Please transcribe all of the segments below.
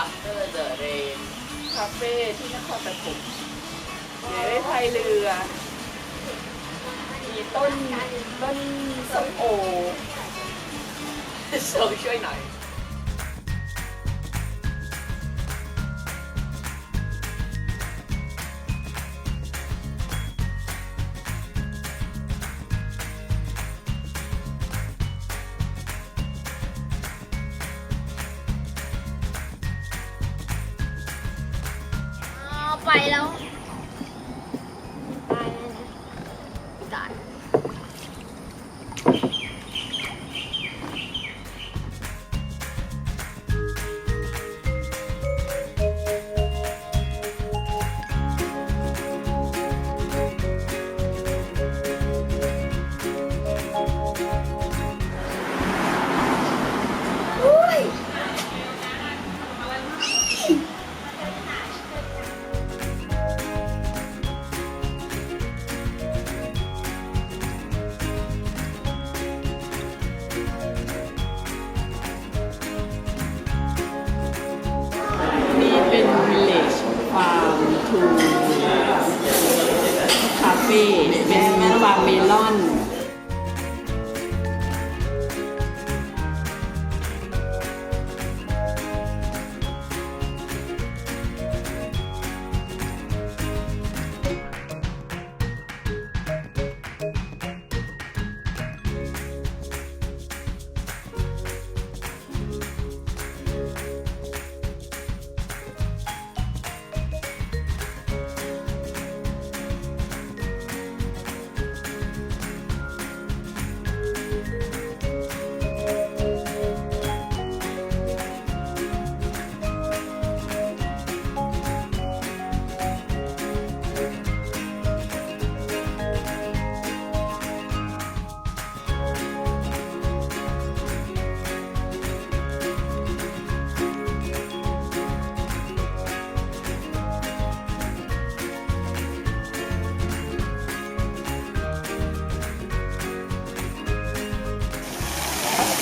After the rain คาเฟ่ที่นครปฐมเดี๋ยวได้พายเรือมีต้นส้มโอ โชว์ช่วยหน่อย ไปแล้วตายนี่เป็น Village Farm to คาเฟ่เป็นฟาร์มเมลอน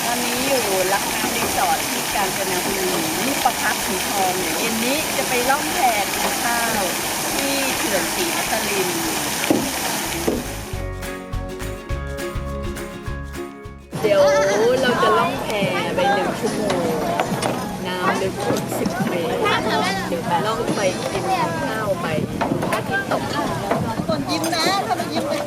ตอนนี้อยู่ลักน้ำรีสอร์ทที่กาญจนบุรีนี่ประพักสีทองเดี๋ยวเย็นนี้จะไปล่องแพกินข้าวที่เขื่อนศรีนครินทร์เดี๋ยวเราจะล่องแพไป1 ชั่วโมงน้ำลึก10 เมตรเดี๋ยวล่องไปกินข้าวไปอาทิตย์ตกต้นยิ้มนะถ้าเรายิ้มเลย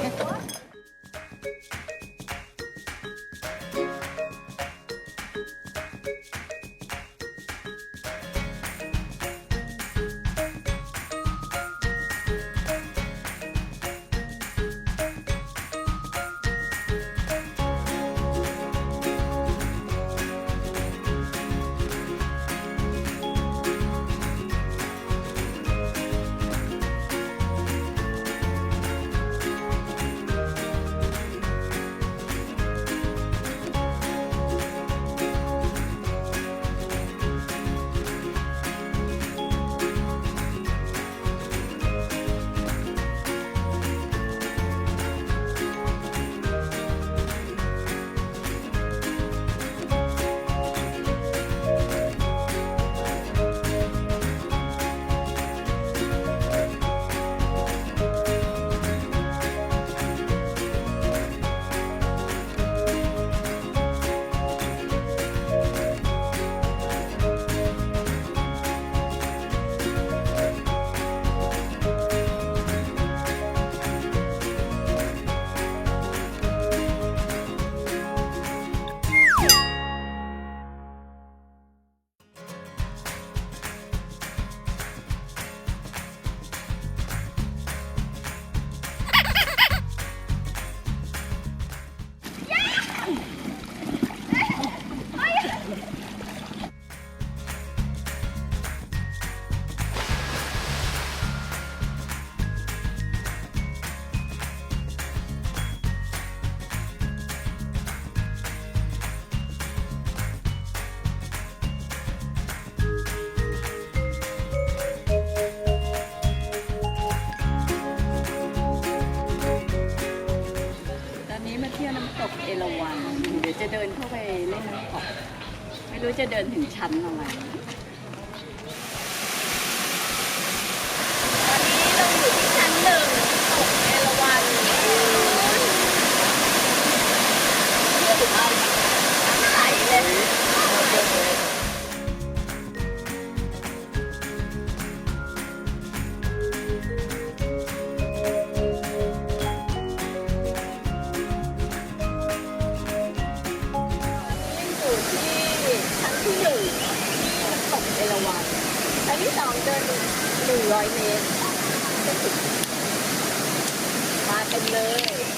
จะเดินเข้าไปเล่นน้ำตกไม่รู้จะเดินถึงชั้นอะไร 100 เมตรมาเต็มเลย